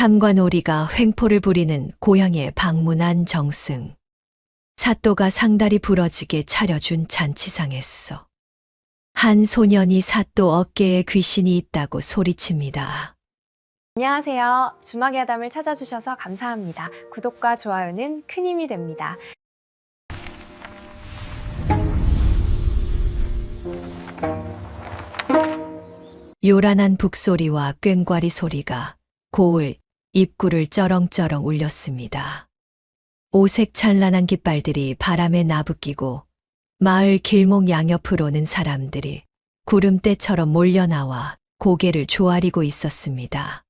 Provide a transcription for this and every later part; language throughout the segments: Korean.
삼과 오리가 횡포를 부리는 고향에 방문한 정승. 사또가 상다리 부러지게 차려준 잔치상했어. 한 소년이 사또 어깨에 귀신이 있다고 소리칩니다. 안녕하세요. 주막의 아담을 찾아주셔서 감사합니다. 구독과 좋아요는 큰 힘이 됩니다. 요란한 북소리와 꽹과리 소리가 고을 입구를 쩌렁쩌렁 울렸습니다. 오색 찬란한 깃발들이 바람에 나부끼고 마을 길목 양옆으로는 사람들이 구름대처럼 몰려나와 고개를 조아리고 있었습니다.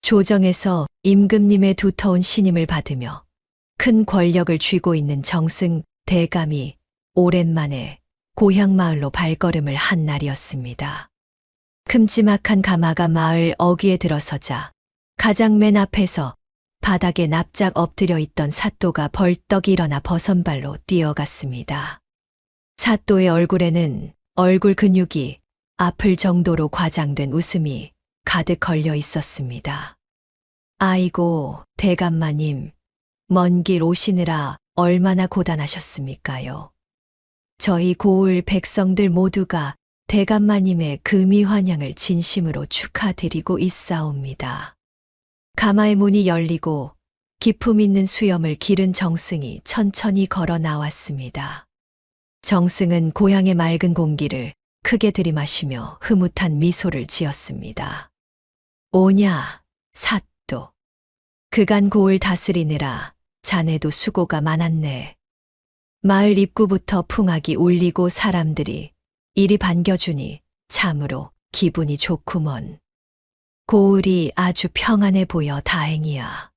조정에서 임금님의 두터운 신임을 받으며 큰 권력을 쥐고 있는 정승 대감이 오랜만에 고향 마을로 발걸음을 한 날이었습니다. 큼지막한 가마가 마을 어귀에 들어서자 가장 맨 앞에서 바닥에 납작 엎드려 있던 사또가 벌떡 일어나 버선발로 뛰어갔습니다. 사또의 얼굴에는 얼굴 근육이 아플 정도로 과장된 웃음이 가득 걸려 있었습니다. 아이고, 대감마님, 먼 길 오시느라 얼마나 고단하셨습니까요? 저희 고을 백성들 모두가 대감마님의 금이환영을 진심으로 축하드리고 있사옵니다. 가마의 문이 열리고 기품 있는 수염을 기른 정승이 천천히 걸어 나왔습니다. 정승은 고향의 맑은 공기를 크게 들이마시며 흐뭇한 미소를 지었습니다. 오냐, 사또. 그간 고을 다스리느라 자네도 수고가 많았네. 마을 입구부터 풍악이 울리고 사람들이 이리 반겨주니 참으로 기분이 좋구먼. 고을이 아주 평안해 보여 다행이야.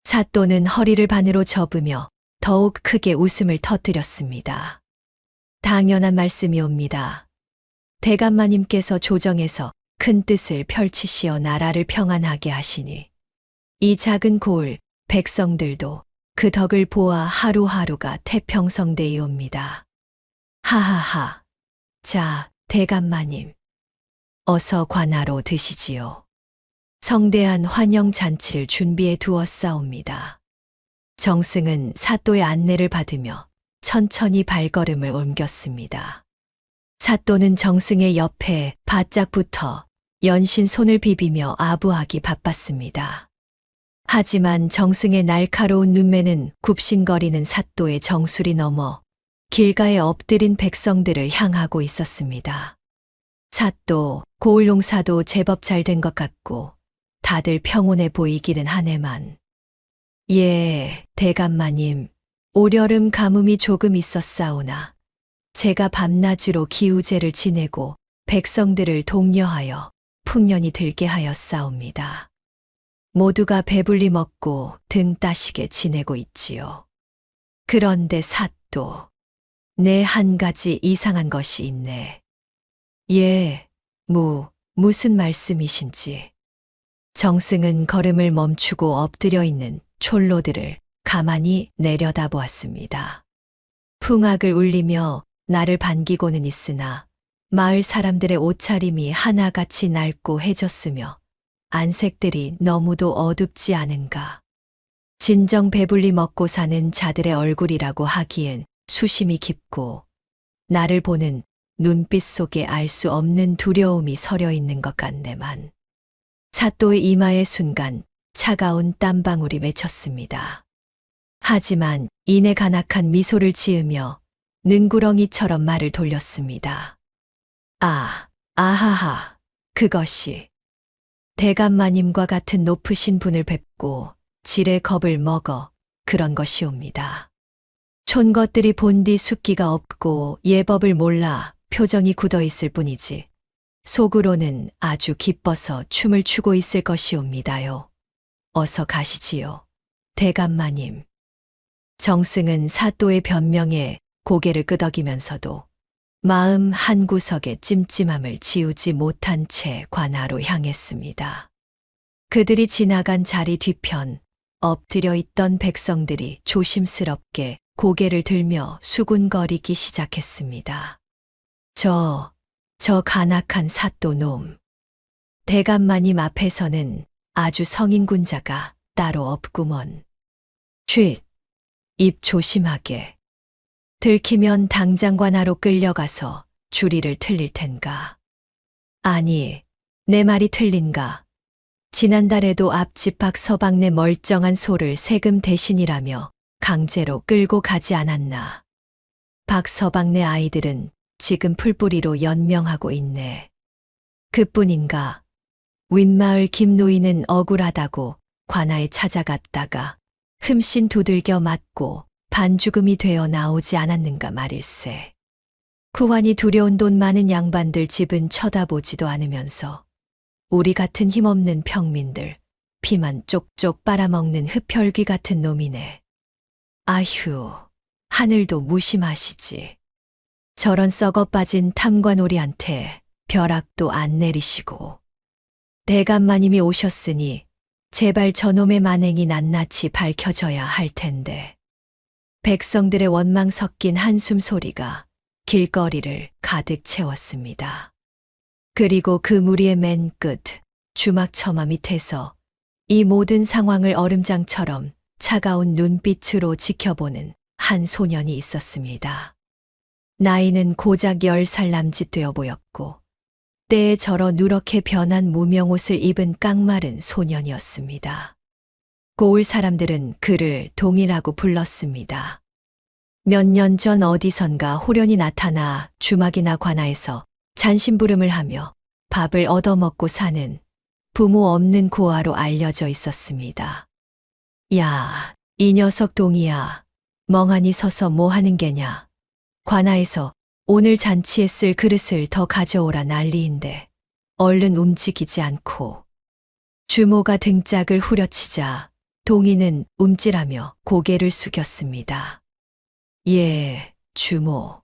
사또는 허리를 반으로 접으며 더욱 크게 웃음을 터뜨렸습니다. 당연한 말씀이옵니다. 대감마님께서 조정에서 큰 뜻을 펼치시어 나라를 평안하게 하시니 이 작은 고을 백성들도 그 덕을 보아 하루하루가 태평성되이옵니다. 하하하. 자, 대감마님. 어서 관하로 드시지요. 성대한 환영 잔치를 준비해 두었사옵니다. 정승은 사또의 안내를 받으며 천천히 발걸음을 옮겼습니다. 사또는 정승의 옆에 바짝 붙어 연신 손을 비비며 아부하기 바빴습니다. 하지만 정승의 날카로운 눈매는 굽신거리는 사또의 정수리 넘어 길가에 엎드린 백성들을 향하고 있었습니다. 사또, 고을 농사도 제법 잘 된 것 같고 다들 평온해 보이기는 하네만. 예, 대감마님, 올여름 가뭄이 조금 있었사오나 제가 밤낮으로 기우제를 지내고 백성들을 독려하여 풍년이 들게 하였사옵니다. 모두가 배불리 먹고 등 따시게 지내고 있지요. 그런데 사또, 내 한 가지 이상한 것이 있네. 예, 무슨 말씀이신지. 정승은 걸음을 멈추고 엎드려 있는 촐로들을 가만히 내려다보았습니다. 풍악을 울리며 나를 반기고는 있으나 마을 사람들의 옷차림이 하나같이 낡고 해졌으며 안색들이 너무도 어둡지 않은가. 진정 배불리 먹고 사는 자들의 얼굴이라고 하기엔 수심이 깊고 나를 보는 눈빛 속에 알 수 없는 두려움이 서려 있는 것 같네만. 사또의 이마의 순간 차가운 땀방울이 맺혔습니다. 하지만 이내 간악한 미소를 지으며 능구렁이처럼 말을 돌렸습니다. 아하하, 그것이 대감마님과 같은 높으신 분을 뵙고 질의 겁을 먹어 그런 것이옵니다. 촌 것들이 본디 숙기가 없고 예법을 몰라 표정이 굳어 있을 뿐이지 속으로는 아주 기뻐서 춤을 추고 있을 것이옵니다요. 어서 가시지요, 대감마님. 정승은 사또의 변명에 고개를 끄덕이면서도 마음 한구석에 찜찜함을 지우지 못한 채 관하로 향했습니다. 그들이 지나간 자리 뒤편 엎드려 있던 백성들이 조심스럽게 고개를 들며 수군거리기 시작했습니다. 저 간악한 사또놈. 대감마님 앞에서는 아주 성인군자가 따로 없구먼. 쉿! 입 조심하게. 들키면 당장 관아로 끌려가서 주리를 틀릴 텐가. 아니, 내 말이 틀린가. 지난달에도 앞집 박서방네 멀쩡한 소를 세금 대신이라며 강제로 끌고 가지 않았나. 박서방네 아이들은 지금 풀뿌리로 연명하고 있네. 그뿐인가. 윗마을 김노인은 억울하다고 관아에 찾아갔다가 흠씬 두들겨 맞고 반죽음이 되어 나오지 않았는가 말일세. 구환이 두려운 돈 많은 양반들 집은 쳐다보지도 않으면서 우리 같은 힘없는 평민들 피만 쪽쪽 빨아먹는 흡혈귀 같은 놈이네. 아휴, 하늘도 무심하시지. 저런 썩어 빠진 탐관오리한테 벼락도 안 내리시고. 대감마님이 오셨으니 제발 저놈의 만행이 낱낱이 밝혀져야 할 텐데. 백성들의 원망 섞인 한숨 소리가 길거리를 가득 채웠습니다. 그리고 그 무리의 맨 끝, 주막 처마 밑에서 이 모든 상황을 얼음장처럼 차가운 눈빛으로 지켜보는 한 소년이 있었습니다. 나이는 고작 10살 남짓 되어 보였고, 때에 저러 누렇게 변한 무명옷을 입은 깡마른 소년이었습니다. 고을 사람들은 그를 동이라고 불렀습니다. 몇 년 전 어디선가 호련히 나타나 주막이나 관아에서 잔심부름을 하며 밥을 얻어먹고 사는 부모 없는 고아로 알려져 있었습니다. 야, 이 녀석 동이야. 멍하니 서서 뭐 하는 게냐. 관아에서 오늘 잔치에 쓸 그릇을 더 가져오라 난리인데 얼른 움직이지 않고. 주모가 등짝을 후려치자 동이는 움찔하며 고개를 숙였습니다. 예, 주모.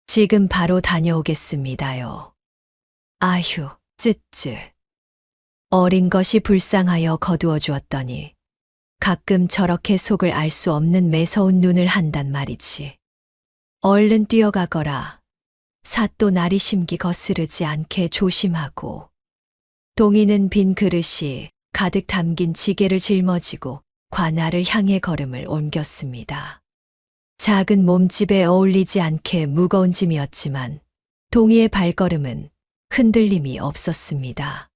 지금 바로 다녀오겠습니다요. 아휴, 쯧쯧. 어린 것이 불쌍하여 거두어 주었더니 가끔 저렇게 속을 알 수 없는 매서운 눈을 한단 말이지. 얼른 뛰어가거라. 사또 나리 심기 거스르지 않게 조심하고. 동이는 빈 그릇이 가득 담긴 지게를 짊어지고 관아를 향해 걸음을 옮겼습니다. 작은 몸집에 어울리지 않게 무거운 짐이었지만 동이의 발걸음은 흔들림이 없었습니다.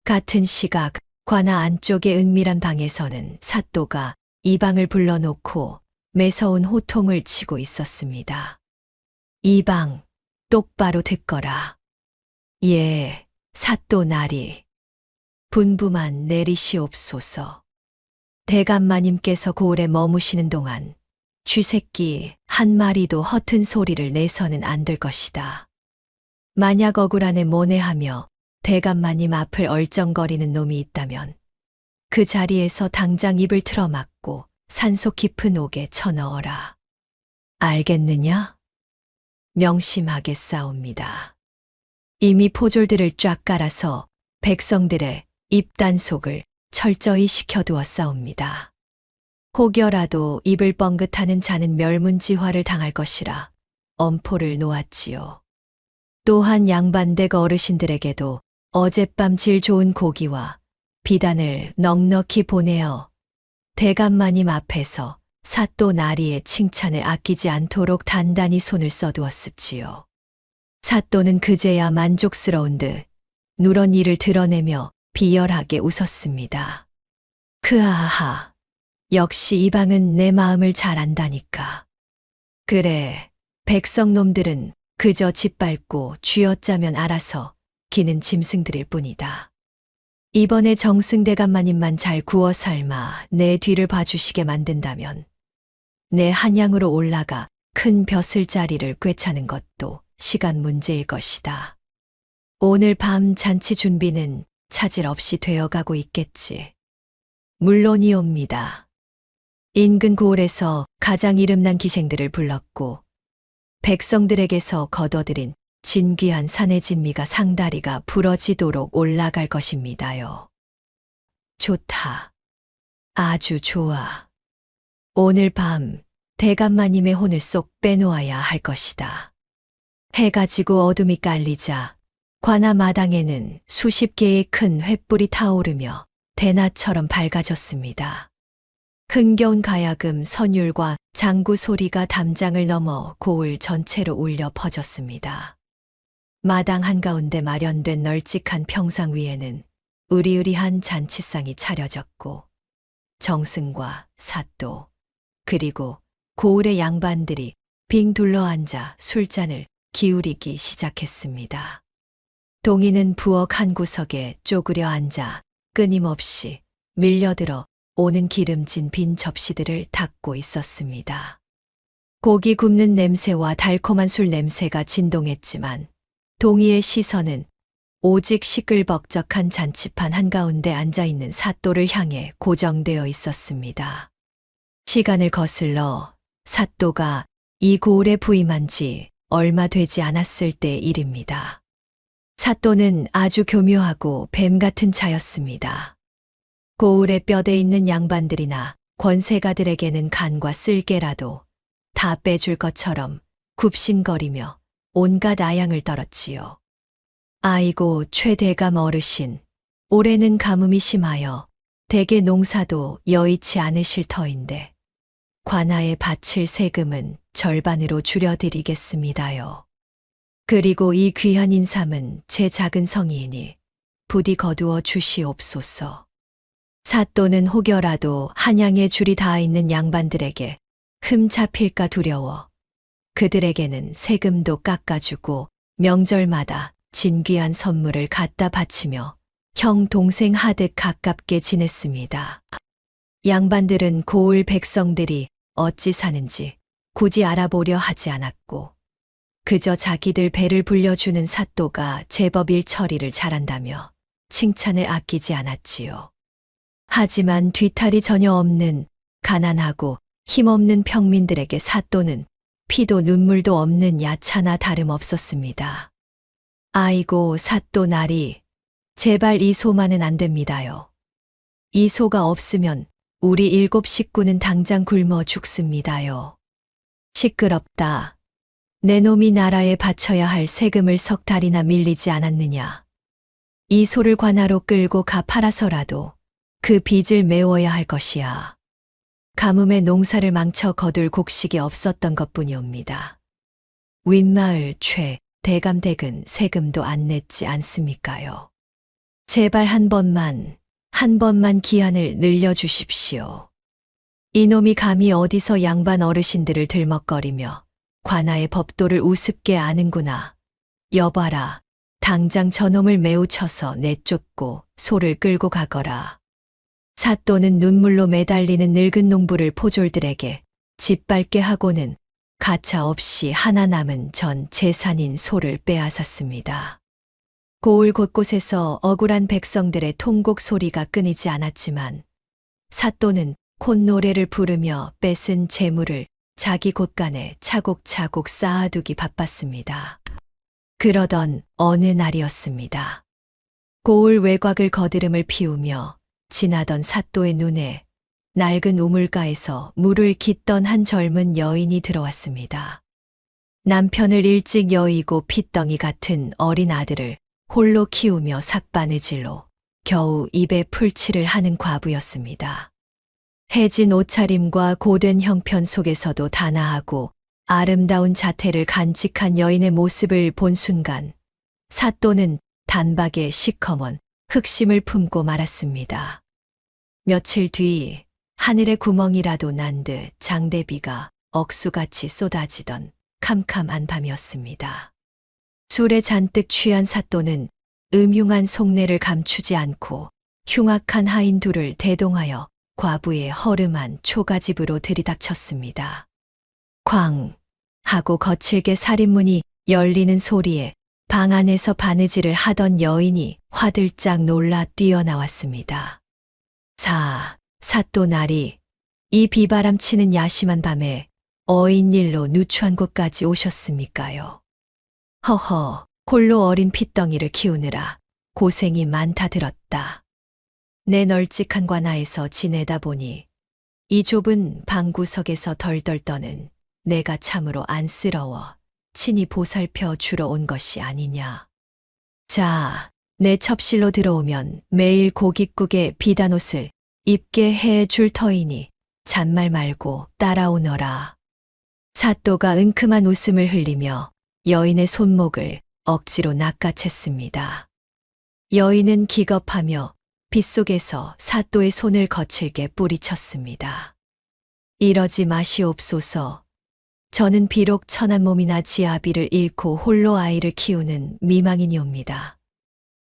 같은 시각 관아 안쪽의 은밀한 방에서는 사또가 이방을 불러놓고 매서운 호통을 치고 있었습니다. 이방, 똑바로 듣거라. 예, 사또 나리. 분부만 내리시옵소서. 대감마님께서 고을에 머무시는 동안 쥐새끼 한 마리도 허튼 소리를 내서는 안 될 것이다. 만약 억울한에 모내하며 대감마님 앞을 얼쩡거리는 놈이 있다면 그 자리에서 당장 입을 틀어막고 산속 깊은 옥에 쳐넣어라. 알겠느냐? 명심하겠사옵니다. 이미 포졸들을 쫙 깔아서 백성들의 입단속을 철저히 시켜두었사옵니다. 혹여라도 입을 뻥긋하는 자는 멸문지화를 당할 것이라 엄포를 놓았지요. 또한 양반댁 어르신들에게도 어젯밤 질 좋은 고기와 비단을 넉넉히 보내어 대감마님 앞에서 사또 나리의 칭찬을 아끼지 않도록 단단히 손을 써두었습지요. 사또는 그제야 만족스러운 듯 누런 이를 드러내며 비열하게 웃었습니다. 크하하, 역시 이 방은 내 마음을 잘 안다니까. 그래, 백성놈들은 그저 짓밟고 쥐어짜면 알아서 기는 짐승들일 뿐이다. 이번에 정승대감마님만 잘 구워 삶아 내 뒤를 봐주시게 만든다면 내 한양으로 올라가 큰 벼슬자리를 꿰차는 것도 시간 문제일 것이다. 오늘 밤 잔치 준비는 차질 없이 되어가고 있겠지. 물론이옵니다. 인근 고을에서 가장 이름난 기생들을 불렀고 백성들에게서 거둬들인 진귀한 산의 진미가 상다리가 부러지도록 올라갈 것입니다요. 좋다. 아주 좋아. 오늘 밤 대감마님의 혼을 쏙 빼놓아야 할 것이다. 해가 지고 어둠이 깔리자 관아 마당에는 수십 개의 큰 횃불이 타오르며 대낮처럼 밝아졌습니다. 흥겨운 가야금, 선율과 장구 소리가 담장을 넘어 고을 전체로 울려 퍼졌습니다. 마당 한가운데 마련된 널찍한 평상 위에는 으리으리한 잔치상이 차려졌고 정승과 사또 그리고 고을의 양반들이 빙 둘러앉아 술잔을 기울이기 시작했습니다. 동이는 부엌 한 구석에 쪼그려 앉아 끊임없이 밀려들어 오는 기름진 빈 접시들을 닦고 있었습니다. 고기 굽는 냄새와 달콤한 술 냄새가 진동했지만 동이의 시선은 오직 시끌벅적한 잔치판 한가운데 앉아있는 사또를 향해 고정되어 있었습니다. 시간을 거슬러 사또가 이 고을에 부임한 지 얼마 되지 않았을 때의 일입니다. 사또는 아주 교묘하고 뱀 같은 자였습니다. 고을에 뼈대 있는 양반들이나 권세가들에게는 간과 쓸개라도 다 빼줄 것처럼 굽신거리며 온갖 아양을 떨었지요. 아이고 최대감 어르신, 올해는 가뭄이 심하여 대개 농사도 여의치 않으실 터인데 관아에 바칠 세금은 절반으로 줄여드리겠습니다요. 그리고 이 귀한 인삼은 제 작은 성이이니 부디 거두어 주시옵소서. 사또는 혹여라도 한양에 줄이 닿아 있는 양반들에게 흠 잡힐까 두려워 그들에게는 세금도 깎아주고 명절마다 진귀한 선물을 갖다 바치며 형 동생 하듯 가깝게 지냈습니다. 양반들은 고을 백성들이 어찌 사는지 굳이 알아보려 하지 않았고 그저 자기들 배를 불려주는 사또가 제법 일처리를 잘한다며 칭찬을 아끼지 않았지요. 하지만 뒤탈이 전혀 없는 가난하고 힘없는 평민들에게 사또는 피도 눈물도 없는 야차나 다름없었습니다. 아이고 사또 나리, 제발 이 소만은 안 됩니다요. 이 소가 없으면 우리 7 식구는 당장 굶어 죽습니다요. 시끄럽다. 내 놈이 나라에 바쳐야 할 세금을 3달이나 밀리지 않았느냐. 이 소를 관아로 끌고 가 팔아서라도 그 빚을 메워야 할 것이야. 가뭄에 농사를 망쳐 거둘 곡식이 없었던 것뿐이옵니다. 윗마을 최 대감댁은 세금도 안 냈지 않습니까요? 제발 한 번만 기한을 늘려주십시오. 이놈이 감히 어디서 양반 어르신들을 들먹거리며 관아의 법도를 우습게 아는구나. 여봐라, 당장 저놈을 매우 쳐서 내쫓고 소를 끌고 가거라. 사또는 눈물로 매달리는 늙은 농부를 포졸들에게 짓밟게 하고는 가차 없이 하나 남은 전 재산인 소를 빼앗았습니다. 고을 곳곳에서 억울한 백성들의 통곡 소리가 끊이지 않았지만 사또는 콧노래를 부르며 뺏은 재물을 자기 곳간에 차곡차곡 쌓아두기 바빴습니다. 그러던 어느 날이었습니다. 고을 외곽을 거드름을 피우며 지나던 사또의 눈에 낡은 우물가에서 물을 깃던 한 젊은 여인이 들어왔습니다. 남편을 일찍 여의고 핏덩이 같은 어린 아들을 홀로 키우며 삭바느질로 겨우 입에 풀칠을 하는 과부였습니다. 해진 옷차림과 고된 형편 속에서도 단아하고 아름다운 자태를 간직한 여인의 모습을 본 순간 사또는 단박에 시커먼 흑심을 품고 말았습니다. 며칠 뒤 하늘에 구멍이라도 난 듯 장대비가 억수같이 쏟아지던 캄캄한 밤이었습니다. 술에 잔뜩 취한 사또는 음흉한 속내를 감추지 않고 흉악한 하인 둘을 대동하여 과부의 허름한 초가집으로 들이닥쳤습니다. 쾅 하고 거칠게 살인문이 열리는 소리에 방 안에서 바느질을 하던 여인이 화들짝 놀라 뛰어나왔습니다. 사또 나리, 이 비바람 치는 야심한 밤에 어인 일로 누추한 곳까지 오셨습니까요? 허허, 홀로 어린 핏덩이를 키우느라 고생이 많다 들었다. 내 널찍한 관아에서 지내다 보니 이 좁은 방구석에서 덜덜 떠는 내가 참으로 안쓰러워 친히 보살펴 주러 온 것이 아니냐. 자, 내 첩실로 들어오면 매일 고깃국에 비단 옷을 입게 해 줄 터이니 잔말 말고 따라오너라. 사또가 은큼한 웃음을 흘리며 여인의 손목을 억지로 낚아챘습니다. 여인은 기겁하며 빗속에서 사또의 손을 거칠게 뿌리쳤습니다. 이러지 마시옵소서. 저는 비록 천한 몸이나 지아비를 잃고 홀로 아이를 키우는 미망인이옵니다.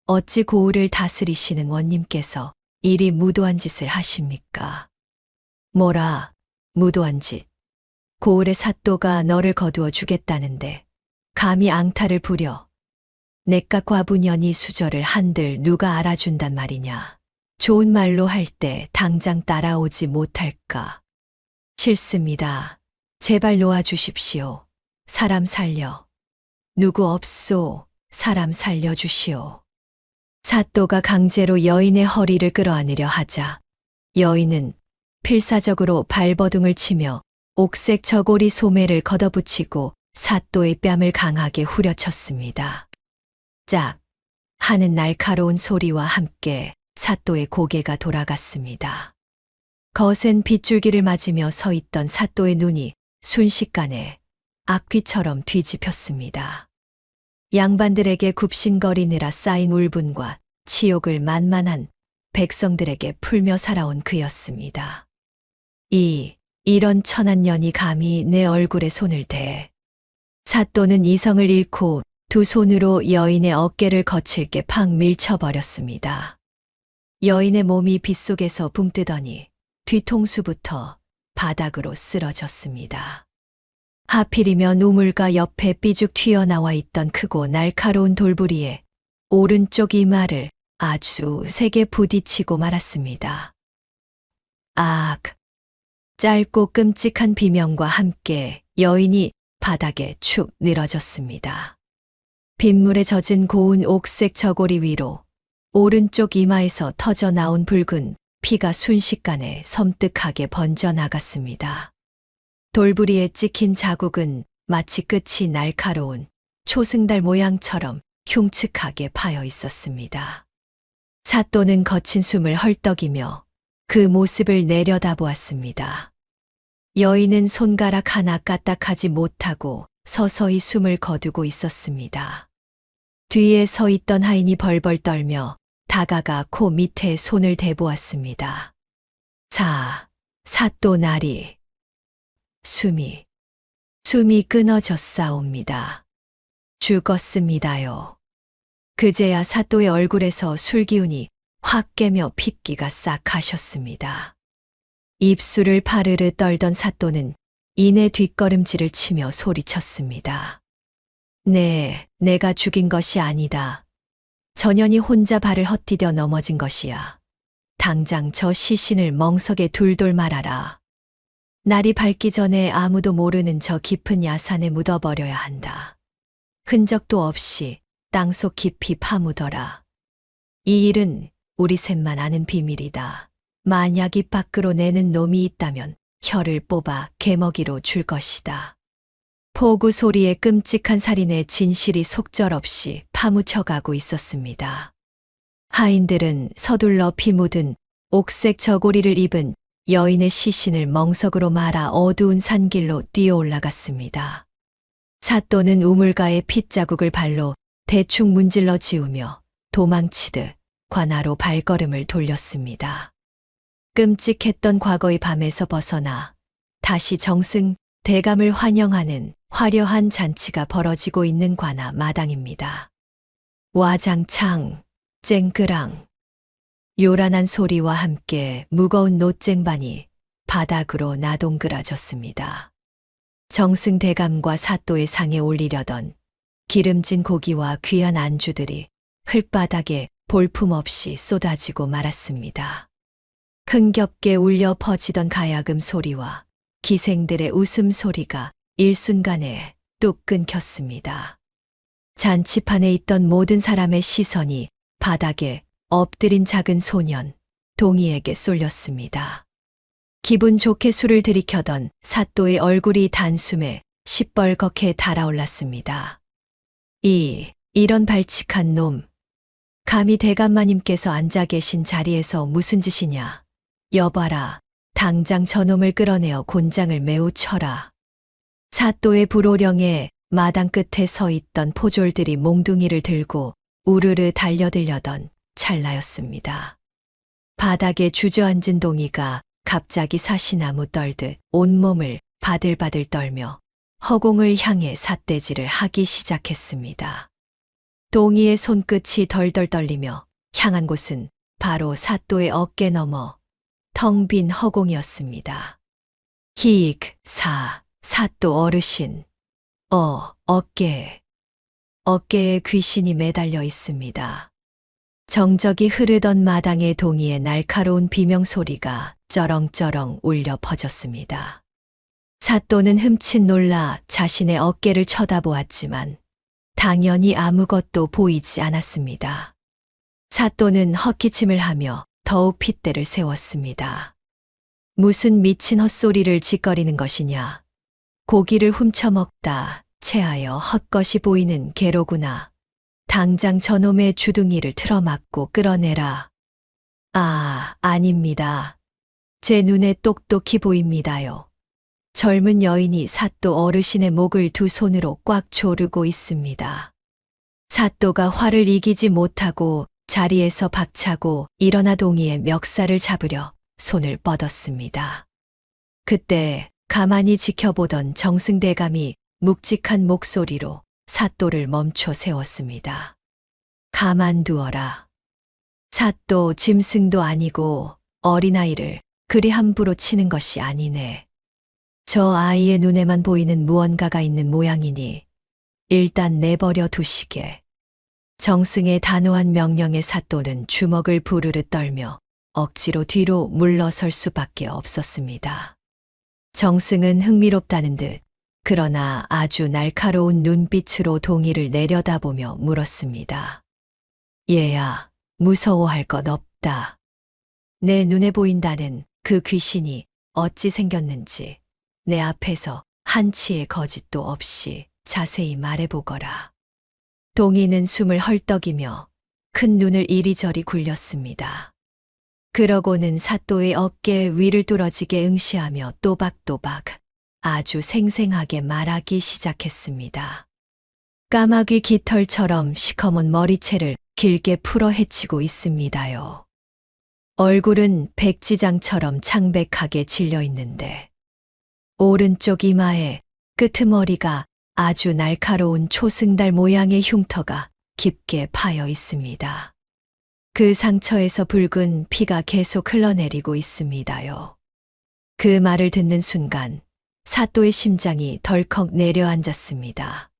어찌 고을을 다스리시는 원님께서 이리 무도한 짓을 하십니까? 뭐라, 무도한 짓. 고을의 사또가 너를 거두어 주겠다는데 감히 앙탈을 부려. 내깟 과부년이 수저를 한들 누가 알아준단 말이냐. 좋은 말로 할 때 당장 따라오지 못할까. 싫습니다. 제발 놓아주십시오. 사람 살려. 누구 없소. 사람 살려주시오. 사또가 강제로 여인의 허리를 끌어안으려 하자 여인은 필사적으로 발버둥을 치며 옥색 저고리 소매를 걷어붙이고 사또의 뺨을 강하게 후려쳤습니다. 짝 하는 날카로운 소리와 함께 사또의 고개가 돌아갔습니다. 거센 빗줄기를 맞으며 서 있던 사또의 눈이 순식간에 악귀처럼 뒤집혔습니다. 양반들에게 굽신거리느라 쌓인 울분과 치욕을 만만한 백성들에게 풀며 살아온 그였습니다. 이런 천한 년이 감히 내 얼굴에 손을 대. 사또는 이성을 잃고 두 손으로 여인의 어깨를 거칠게 팍 밀쳐버렸습니다. 여인의 몸이 빗속에서 붕 뜨더니 뒤통수부터 바닥으로 쓰러졌습니다. 하필이면 우물가 옆에 삐죽 튀어나와 있던 크고 날카로운 돌부리에 오른쪽 이마를 아주 세게 부딪히고 말았습니다. 악! 짧고 끔찍한 비명과 함께 여인이 바닥에 축 늘어졌습니다. 빗물에 젖은 고운 옥색 저고리 위로 오른쪽 이마에서 터져 나온 붉은 피가 순식간에 섬뜩하게 번져나갔습니다. 돌부리에 찍힌 자국은 마치 끝이 날카로운 초승달 모양처럼 흉측하게 파여 있었습니다. 사또는 거친 숨을 헐떡이며 그 모습을 내려다보았습니다. 여인은 손가락 하나 까딱하지 못하고 서서히 숨을 거두고 있었습니다. 뒤에 서 있던 하인이 벌벌 떨며 다가가 코 밑에 손을 대보았습니다. 사또 나리. 숨이 끊어졌사옵니다. 죽었습니다요. 그제야 사또의 얼굴에서 술기운이 확 깨며 핏기가 싹 가셨습니다. 입술을 파르르 떨던 사또는 이내 뒷걸음질을 치며 소리쳤습니다. 내가 죽인 것이 아니다. 전현이 혼자 발을 헛디뎌 넘어진 것이야. 당장 저 시신을 멍석에 둘돌 말아라. 날이 밝기 전에 아무도 모르는 저 깊은 야산에 묻어버려야 한다. 흔적도 없이 땅속 깊이 파묻어라. 이 일은 우리 셋만 아는 비밀이다. 만약 입 밖으로 내는 놈이 있다면 혀를 뽑아 개먹이로 줄 것이다. 포구 소리에 끔찍한 살인의 진실이 속절없이 파묻혀가고 있었습니다. 하인들은 서둘러 피 묻은 옥색 저고리를 입은 여인의 시신을 멍석으로 말아 어두운 산길로 뛰어 올라갔습니다. 사또는 우물가의 핏자국을 발로 대충 문질러 지우며 도망치듯 관하로 발걸음을 돌렸습니다. 끔찍했던 과거의 밤에서 벗어나 다시 정승 대감을 환영하는 화려한 잔치가 벌어지고 있는 관아 마당입니다. 와장창, 쨍그랑, 요란한 소리와 함께 무거운 놋쟁반이 바닥으로 나동그라졌습니다. 정승 대감과 사또의 상에 올리려던 기름진 고기와 귀한 안주들이 흙바닥에 볼품없이 쏟아지고 말았습니다. 흥겹게 울려 퍼지던 가야금 소리와 기생들의 웃음소리가 일순간에 뚝 끊겼습니다. 잔치판에 있던 모든 사람의 시선이 바닥에 엎드린 작은 소년, 동희에게 쏠렸습니다. 기분 좋게 술을 들이켜던 사또의 얼굴이 단숨에 시뻘겋게 달아올랐습니다. 이런 발칙한 놈, 감히 대감마님께서 앉아 계신 자리에서 무슨 짓이냐. 여봐라. 당장 저놈을 끌어내어 곤장을 매우 쳐라. 사또의 불호령에 마당 끝에 서 있던 포졸들이 몽둥이를 들고 우르르 달려들려던 찰나였습니다. 바닥에 주저앉은 동이가 갑자기 사시나무 떨듯 온몸을 바들바들 떨며 허공을 향해 삿대질을 하기 시작했습니다. 동이의 손끝이 덜덜 떨리며 향한 곳은 바로 사또의 어깨 너머 텅 빈 허공이었습니다. 히익, 사또 어르신. 어깨에 귀신이 매달려 있습니다. 정적이 흐르던 마당의 동이의 날카로운 비명소리가 쩌렁쩌렁 울려 퍼졌습니다. 사또는 흠칫 놀라 자신의 어깨를 쳐다보았지만 당연히 아무것도 보이지 않았습니다. 사또는 헛기침을 하며 더욱 핏대를 세웠습니다. 무슨 미친 헛소리를 짓거리는 것이냐. 고기를 훔쳐먹다 체하여 헛것이 보이는 개로구나. 당장 저놈의 주둥이를 틀어막고 끌어내라. 아닙니다. 제 눈에 똑똑히 보입니다요. 젊은 여인이 사또 어르신의 목을 두 손으로 꽉 조르고 있습니다. 사또가 화를 이기지 못하고 자리에서 박차고 일어나 동이의 멱살을 잡으려 손을 뻗었습니다. 그때 가만히 지켜보던 정승대감이 묵직한 목소리로 사또를 멈춰 세웠습니다. 가만두어라. 사또 짐승도 아니고 어린아이를 그리 함부로 치는 것이 아니네. 저 아이의 눈에만 보이는 무언가가 있는 모양이니 일단 내버려 두시게. 정승의 단호한 명령에 사또는 주먹을 부르르 떨며 억지로 뒤로 물러설 수밖에 없었습니다. 정승은 흥미롭다는 듯 그러나 아주 날카로운 눈빛으로 동이를 내려다보며 물었습니다. 얘야, 무서워할 것 없다. 내 눈에 보인다는 그 귀신이 어찌 생겼는지 내 앞에서 한치의 거짓도 없이 자세히 말해보거라. 동이는 숨을 헐떡이며 큰 눈을 이리저리 굴렸습니다. 그러고는 사또의 어깨 위를 뚫어지게 응시하며 또박또박 아주 생생하게 말하기 시작했습니다. 까마귀 깃털처럼 시커먼 머리채를 길게 풀어 헤치고 있습니다요. 얼굴은 백지장처럼 창백하게 질려 있는데 오른쪽 이마에 끄트머리가 아주 날카로운 초승달 모양의 흉터가 깊게 파여 있습니다. 그 상처에서 붉은 피가 계속 흘러내리고 있습니다요. 그 말을 듣는 순간 사또의 심장이 덜컥 내려앉았습니다.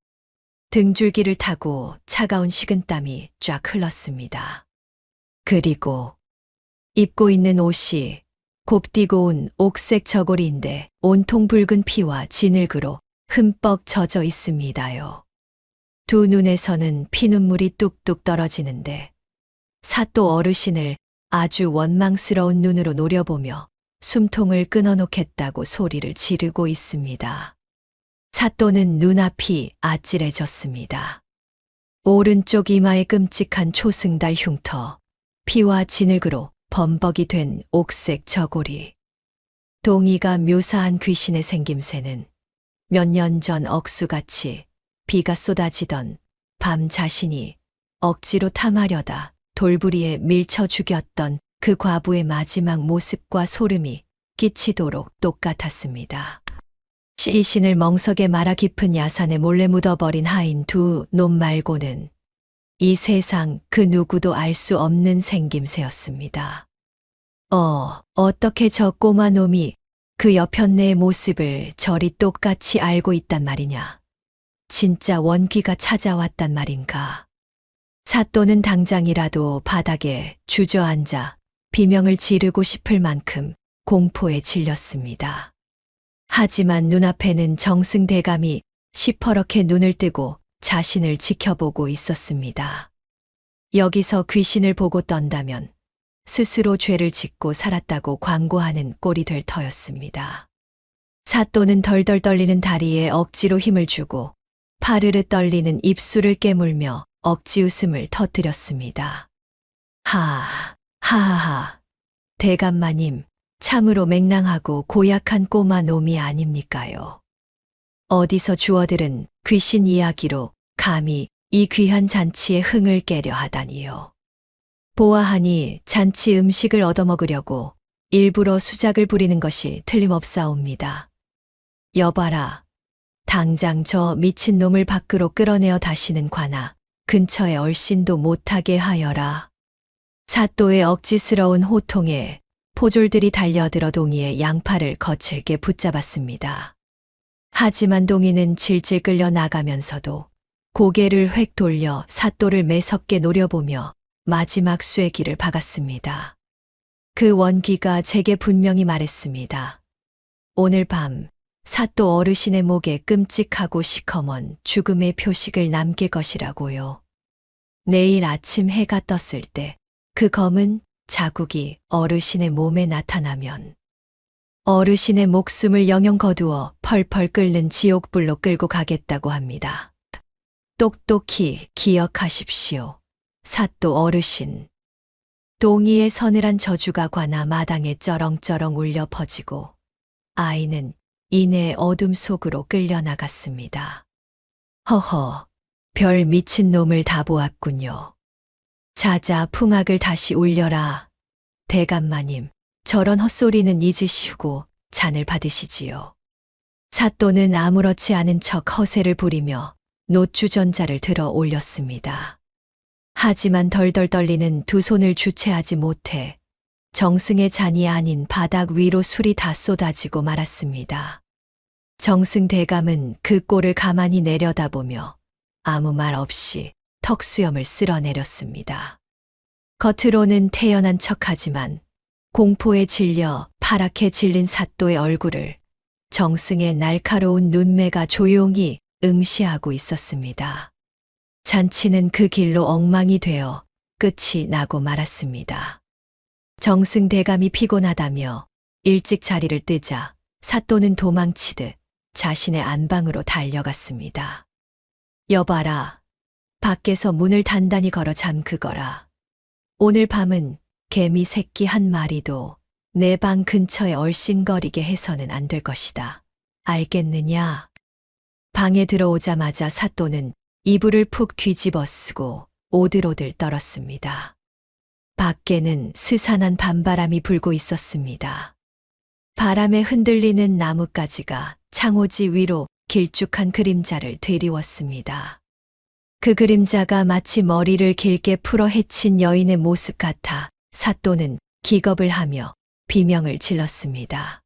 등줄기를 타고 차가운 식은땀이 쫙 흘렀습니다. 그리고 입고 있는 옷이 곱디고 온 옥색 저고리인데 온통 붉은 피와 진흙으로 흠뻑 젖어 있습니다요. 두 눈에서는 피눈물이 뚝뚝 떨어지는데 사또 어르신을 아주 원망스러운 눈으로 노려보며 숨통을 끊어놓겠다고 소리를 지르고 있습니다. 사또는 눈앞이 아찔해졌습니다. 오른쪽 이마에 끔찍한 초승달 흉터, 피와 진흙으로 범벅이 된 옥색 저고리. 동이가 묘사한 귀신의 생김새는 몇 년 전 억수같이 비가 쏟아지던 밤 자신이 억지로 탐하려다 돌부리에 밀쳐 죽였던 그 과부의 마지막 모습과 소름이 끼치도록 똑같았습니다. 시신을 멍석에 말아 깊은 야산에 몰래 묻어버린 하인 두 놈 말고는 이 세상 그 누구도 알 수 없는 생김새였습니다. 어떻게 저 꼬마 놈이 그 여편네의 모습을 저리 똑같이 알고 있단 말이냐. 진짜 원귀가 찾아왔단 말인가. 사또는 당장이라도 바닥에 주저앉아 비명을 지르고 싶을 만큼 공포에 질렸습니다. 하지만 눈앞에는 정승대감이 시퍼렇게 눈을 뜨고 자신을 지켜보고 있었습니다. 여기서 귀신을 보고 떤다면 스스로 죄를 짓고 살았다고 광고하는 꼴이 될 터였습니다. 사또는 덜덜 떨리는 다리에 억지로 힘을 주고 파르르 떨리는 입술을 깨물며 억지 웃음을 터뜨렸습니다. 하하하. 대감마님, 참으로 맹랑하고 고약한 꼬마 놈이 아닙니까요? 어디서 주어들은 귀신 이야기로 감히 이 귀한 잔치에 흥을 깨려 하다니요. 보아하니 잔치 음식을 얻어먹으려고 일부러 수작을 부리는 것이 틀림없사옵니다. 여봐라. 당장 저 미친놈을 밖으로 끌어내어 다시는 관아 근처에 얼씬도 못하게 하여라. 사또의 억지스러운 호통에 포졸들이 달려들어 동이의 양팔을 거칠게 붙잡았습니다. 하지만 동이는 질질 끌려 나가면서도 고개를 획 돌려 사또를 매섭게 노려보며 마지막 쐐기를 박았습니다. 그 원기가 제게 분명히 말했습니다. 오늘 밤 사또 어르신의 목에 끔찍하고 시커먼 죽음의 표식을 남길 것이라고요. 내일 아침 해가 떴을 때 그 검은 자국이 어르신의 몸에 나타나면 어르신의 목숨을 영영 거두어 펄펄 끓는 지옥불로 끌고 가겠다고 합니다. 똑똑히 기억하십시오. 사또 어르신. 동이의 서늘한 저주가 관아 마당에 쩌렁쩌렁 울려 퍼지고 아이는 이내 어둠 속으로 끌려나갔습니다. 허허, 별 미친 놈을 다 보았군요. 자자 풍악을 다시 울려라. 대감마님, 저런 헛소리는 잊으시고 잔을 받으시지요. 사또는 아무렇지 않은 척 허세를 부리며 노주전자를 들어 올렸습니다. 하지만 덜덜 떨리는 두 손을 주체하지 못해 정승의 잔이 아닌 바닥 위로 술이 다 쏟아지고 말았습니다. 정승 대감은 그 꼴을 가만히 내려다보며 아무 말 없이 턱수염을 쓸어내렸습니다. 겉으로는 태연한 척하지만 공포에 질려 파랗게 질린 사또의 얼굴을 정승의 날카로운 눈매가 조용히 응시하고 있었습니다. 잔치는 그 길로 엉망이 되어 끝이 나고 말았습니다. 정승 대감이 피곤하다며 일찍 자리를 뜨자 사또는 도망치듯 자신의 안방으로 달려갔습니다. 여봐라. 밖에서 문을 단단히 걸어 잠그거라. 오늘 밤은 개미 새끼 한 마리도 내 방 근처에 얼씬거리게 해서는 안 될 것이다. 알겠느냐? 방에 들어오자마자 사또는 이불을 푹 뒤집어 쓰고 오들오들 떨었습니다. 밖에는 스산한 밤바람이 불고 있었습니다. 바람에 흔들리는 나뭇가지가 창호지 위로 길쭉한 그림자를 드리웠습니다. 그 그림자가 마치 머리를 길게 풀어 헤친 여인의 모습 같아 사또는 기겁을 하며 비명을 질렀습니다.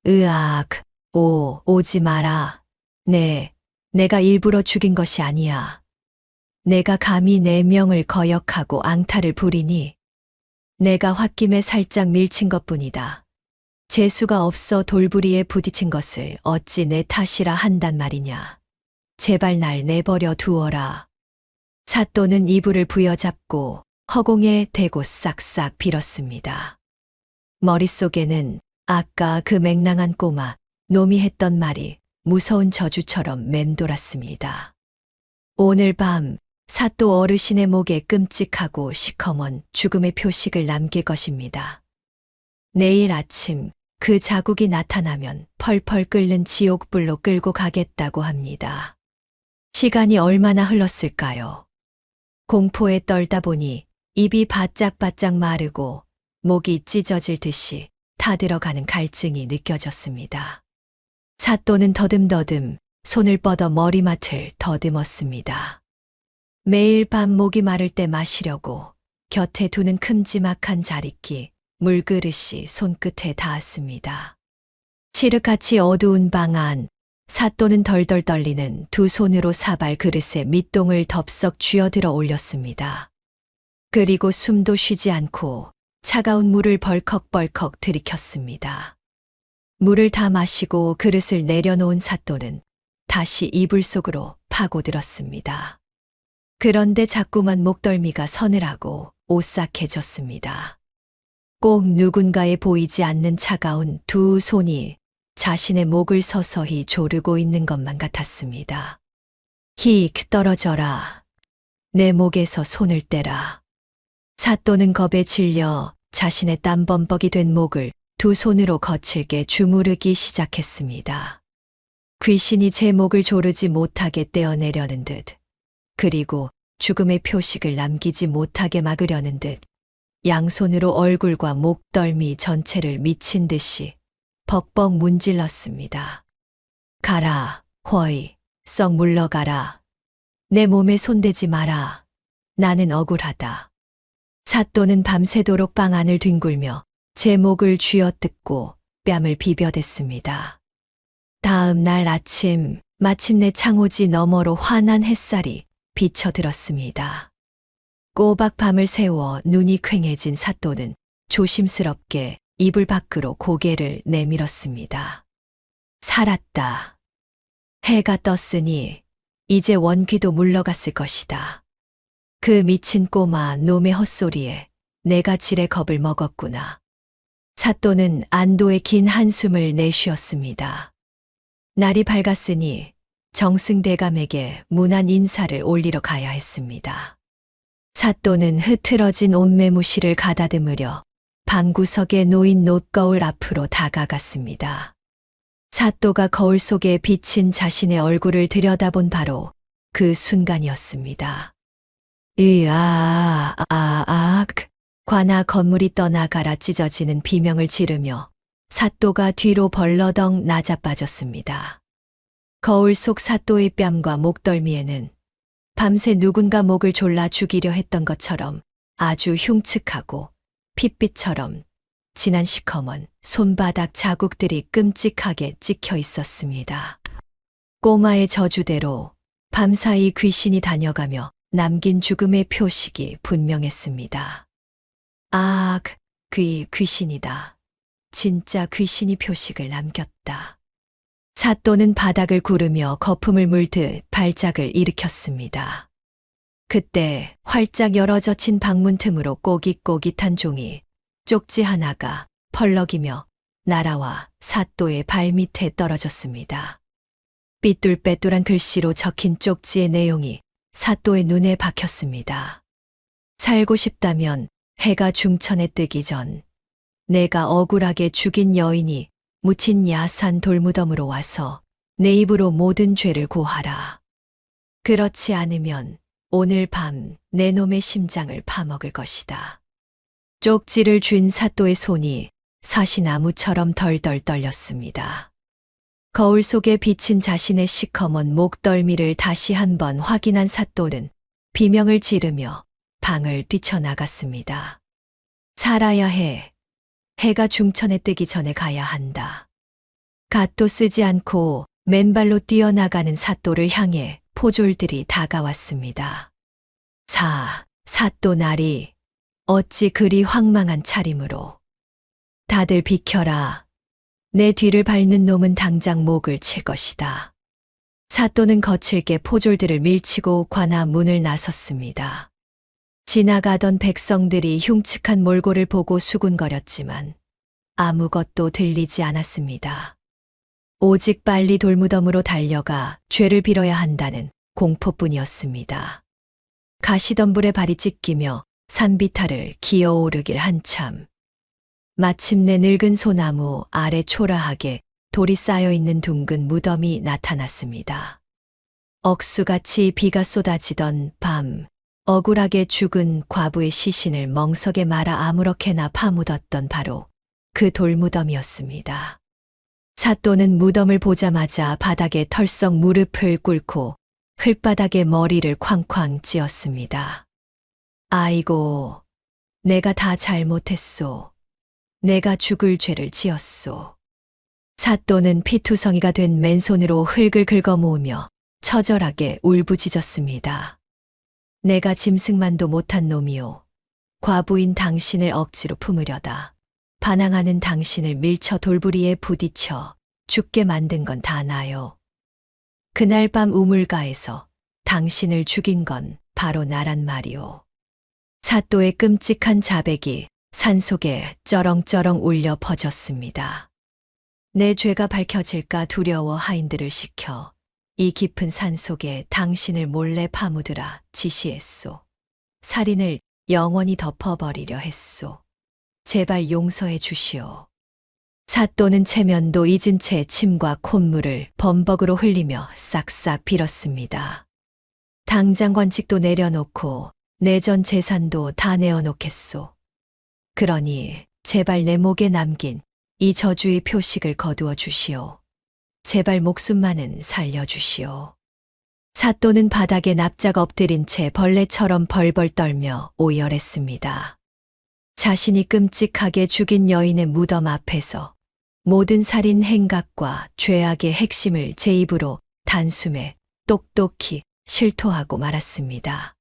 으악, 오지 마라. 내가 일부러 죽인 것이 아니야. 내가 감히 내 명을 거역하고 앙탈을 부리니 내가 홧김에 살짝 밀친 것뿐이다. 재수가 없어 돌부리에 부딪힌 것을 어찌 내 탓이라 한단 말이냐. 제발 날 내버려 두어라. 사또는 이불을 부여잡고 허공에 대고 싹싹 빌었습니다. 머릿속에는 아까 그 맹랑한 꼬마 놈이 했던 말이 무서운 저주처럼 맴돌았습니다. 오늘 밤 사또 어르신의 목에 끔찍하고 시커먼 죽음의 표식을 남길 것입니다. 내일 아침 그 자국이 나타나면 펄펄 끓는 지옥불로 끌고 가겠다고 합니다. 시간이 얼마나 흘렀을까요? 공포에 떨다 보니 입이 바짝바짝 마르고 목이 찢어질 듯이 타들어가는 갈증이 느껴졌습니다. 사또는 더듬더듬 손을 뻗어 머리맡을 더듬었습니다. 매일 밤 목이 마를 때 마시려고 곁에 두는 큼지막한 자리끼 물그릇이 손끝에 닿았습니다. 칠흑같이 어두운 방 안, 사또는 덜덜 떨리는 두 손으로 사발 그릇에 밑동을 덥석 쥐어들어 올렸습니다. 그리고 숨도 쉬지 않고 차가운 물을 벌컥벌컥 들이켰습니다. 물을 다 마시고 그릇을 내려놓은 사또는 다시 이불 속으로 파고들었습니다. 그런데 자꾸만 목덜미가 서늘하고 오싹해졌습니다. 꼭 누군가에 보이지 않는 차가운 두 손이 자신의 목을 서서히 조르고 있는 것만 같았습니다. 히 떨어져라. 내 목에서 손을 떼라. 사또는 겁에 질려 자신의 땀범벅이 된 목을 두 손으로 거칠게 주무르기 시작했습니다. 귀신이 제 목을 조르지 못하게 떼어내려는 듯, 그리고 죽음의 표식을 남기지 못하게 막으려는 듯, 양손으로 얼굴과 목덜미 전체를 미친 듯이 벅벅 문질렀습니다. 가라, 허이, 썩 물러가라. 내 몸에 손대지 마라. 나는 억울하다. 사또는 밤새도록 방 안을 뒹굴며 제 목을 쥐어뜯고 뺨을 비벼댔습니다. 다음 날 아침, 마침내 창호지 너머로 환한 햇살이 비쳐들었습니다. 꼬박 밤을 새워 눈이 퀭해진 사또는 조심스럽게 이불 밖으로 고개를 내밀었습니다. 살았다. 해가 떴으니 이제 원귀도 물러갔을 것이다. 그 미친 꼬마 놈의 헛소리에 내가 지레 겁을 먹었구나. 사또는 안도의 긴 한숨을 내쉬었습니다. 날이 밝았으니 정승대감에게 문안 인사를 올리러 가야 했습니다. 사또는 흐트러진 옷매무실을 가다듬으려 방구석에 놓인 놋거울 앞으로 다가갔습니다. 사또가 거울 속에 비친 자신의 얼굴을 들여다본 바로 그 순간이었습니다. 관아 건물이 떠나가라 찢어지는 비명을 지르며 사또가 뒤로 벌러덩 낮아빠졌습니다. 거울 속 사또의 뺨과 목덜미에는 밤새 누군가 목을 졸라 죽이려 했던 것처럼 아주 흉측하고 핏빛처럼 진한 시커먼 손바닥 자국들이 끔찍하게 찍혀 있었습니다. 꼬마의 저주대로 밤사이 귀신이 다녀가며 남긴 죽음의 표식이 분명했습니다. 귀신이다. 진짜 귀신이 표식을 남겼다. 사또는 바닥을 구르며 거품을 물듯 발작을 일으켰습니다. 그때 활짝 열어젖힌 방문 틈으로 꼬깃꼬깃한 종이 쪽지 하나가 펄럭이며 날아와 사또의 발밑에 떨어졌습니다. 삐뚤빼뚤한 글씨로 적힌 쪽지의 내용이 사또의 눈에 박혔습니다. 살고 싶다면 해가 중천에 뜨기 전 내가 억울하게 죽인 여인이 묻힌 야산 돌무덤으로 와서 내 입으로 모든 죄를 고하라. 그렇지 않으면 오늘 밤 내 놈의 심장을 파먹을 것이다. 쪽지를 쥔 사또의 손이 사시나무처럼 덜덜 떨렸습니다. 거울 속에 비친 자신의 시커먼 목덜미를 다시 한번 확인한 사또는 비명을 지르며 방을 뛰쳐나갔습니다. 살아야 해. 해가 중천에 뜨기 전에 가야 한다. 갓도 쓰지 않고 맨발로 뛰어나가는 사또를 향해 포졸들이 다가왔습니다. 사또 날이 어찌 그리 황망한 차림으로. 다들 비켜라. 내 뒤를 밟는 놈은 당장 목을 칠 것이다. 사또는 거칠게 포졸들을 밀치고 관아 문을 나섰습니다. 지나가던 백성들이 흉측한 몰골을 보고 수군거렸지만 아무것도 들리지 않았습니다. 오직 빨리 돌무덤으로 달려가 죄를 빌어야 한다는 공포뿐이었습니다. 가시덤불에 발이 찢기며 산비탈을 기어오르길 한참. 마침내 늙은 소나무 아래 초라하게 돌이 쌓여있는 둥근 무덤이 나타났습니다. 억수같이 비가 쏟아지던 밤, 억울하게 죽은 과부의 시신을 멍석에 말아 아무렇게나 파묻었던 바로 그 돌무덤이었습니다. 사또는 무덤을 보자마자 바닥에 털썩 무릎을 꿇고 흙바닥에 머리를 쾅쾅 찧었습니다. 아이고, 내가 다 잘못했소. 내가 죽을 죄를 지었소. 사또는 피투성이가 된 맨손으로 흙을 긁어모으며 처절하게 울부짖었습니다. 내가 짐승만도 못한 놈이오. 과부인 당신을 억지로 품으려다 반항하는 당신을 밀쳐 돌부리에 부딪혀 죽게 만든 건 다 나요. 그날 밤 우물가에서 당신을 죽인 건 바로 나란 말이오. 사또의 끔찍한 자백이 산속에 쩌렁쩌렁 울려 퍼졌습니다. 내 죄가 밝혀질까 두려워 하인들을 시켜 이 깊은 산속에 당신을 몰래 파묻으라 지시했소. 살인을 영원히 덮어버리려 했소. 제발 용서해 주시오. 사또는 체면도 잊은 채 침과 콧물을 범벅으로 흘리며 싹싹 빌었습니다. 당장 관직도 내려놓고 내 전 재산도 다 내어놓겠소. 그러니 제발 내 목에 남긴 이 저주의 표식을 거두어 주시오. 제발 목숨만은 살려주시오. 사또는 바닥에 납작 엎드린 채 벌레처럼 벌벌 떨며 오열했습니다. 자신이 끔찍하게 죽인 여인의 무덤 앞에서 모든 살인 행각과 죄악의 핵심을 제 입으로 단숨에 똑똑히 실토하고 말았습니다.